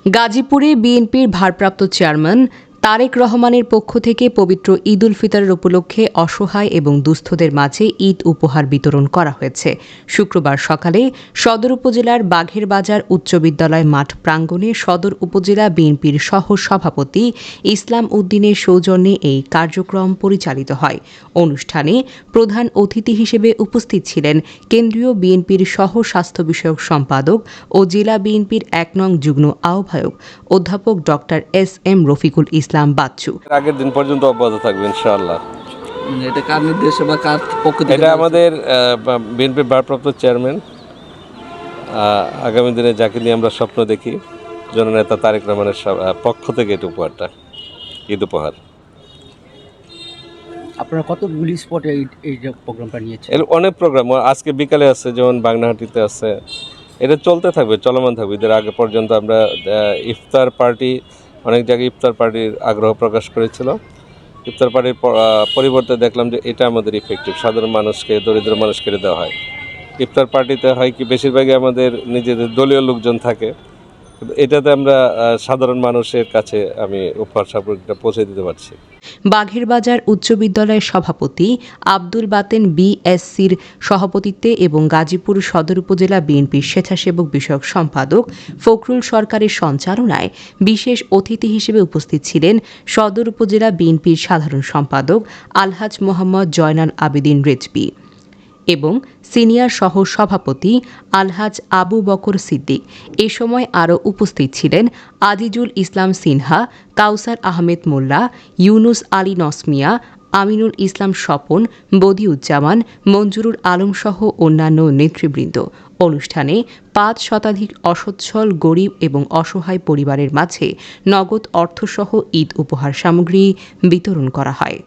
গাজীপুরে বিএনপির ভারপ্রাপ্ত চেয়ারম্যান তারেক রহমানের পক্ষ থেকে পবিত্র ঈদ উল ফিতরের উপলক্ষে অসহায় এবং দুস্থদের মাঝে ঈদ উপহার বিতরণ করা হয়েছে। শুক্রবার সকালে সদর উপজেলার বাঘের বাজার উচ্চ বিদ্যালয় মাঠ প্রাঙ্গণে সদর উপজেলা বিএনপির সহ সভাপতি ইসলাম উদ্দিনের সৌজন্যে এই কার্যক্রম পরিচালিত হয়। অনুষ্ঠানে প্রধান অতিথি হিসেবে উপস্থিত ছিলেন কেন্দ্রীয় বিএনপির সহ স্বাস্থ্য বিষয়ক সম্পাদক ও জেলা বিএনপির ১ নং যুগ্ম আহ্বায়ক অধ্যাপক ডক্টর এস.এম. রফিকুল ইসলাম বাচ্চু। আগের দিন পর্যন্ত অব্যাহত থাকবে ইনশাআল্লাহ। এটা কার নির্দেশে বা কার পক্ষ থেকে? এটা আমাদের বিএনপির ভারপ্রাপ্ত চেয়ারম্যান, আগামী দিনে যাকে নিয়ে আমরা স্বপ্ন দেখি, জননেতা তারেক রহমানের পক্ষ থেকে এটা উপহারটা, ঈদ উপহার। আপনারা কতগুলি স্পটে এই যে প্রোগ্রামটা নিয়েছেন? এর অনেক প্রোগ্রাম আজকে বিকালে আছে, যেমন বাগনাহাটিতে আছে। এটা চলতে থাকবে, চলমান থাকবে। এদের আগে পর্যন্ত আমরা ইফতার পার্টি, অনেক জায়গায় ইফতার পার্টির আগ্রহ প্রকাশ করেছিল। ইফতার পার্টির পরিবর্তে দেখলাম যে এটা আমাদের ইফেক্টিভ, সাধারণ মানুষকে, দরিদ্র মানুষকে দেওয়া হয়। ইফতার পার্টিতে হয় কি, বেশিরভাগই আমাদের নিজেদের দলীয় লোকজন থাকে, এটাতে আমরা সাধারণ মানুষের কাছে আমি উপহার সামগ্রীটা পৌঁছে দিতে পারছি। বাঘের বাজার উচ্চ বিদ্যালয়ের সভাপতি আব্দুল বাতেন বিএসসির সভাপতিত্বে এবং গাজীপুর সদর উপজেলা বিএনপির স্বেচ্ছাসেবক বিষয়ক সম্পাদক ফখরুল সরকারের সঞ্চালনায় বিশেষ অতিথি হিসেবে উপস্থিত ছিলেন সদর উপজেলা বিএনপির সাধারণ সম্পাদক আলহাজ মোহাম্মদ জয়নাল আবেদিন রেজভী এবং সিনিয়র সহ সভাপতি আলহাজ আবু বকর সিদ্দিক। এ সময় আরও উপস্থিত ছিলেন আজিজুল ইসলাম সিনহা, কাউসার আহমেদ মোল্লা, ইউনুস আলী নসমিয়া, আমিনুল ইসলাম স্বপন, বদিউজ্জামান, মঞ্জুরুল আলম সহ অন্যান্য নেতৃবৃন্দ। অনুষ্ঠানে ৫ শতাধিক অসচ্ছল, গরিব এবং অসহায় পরিবারের মাঝে নগদ অর্থসহ ঈদ উপহার সামগ্রী বিতরণ করা হয়।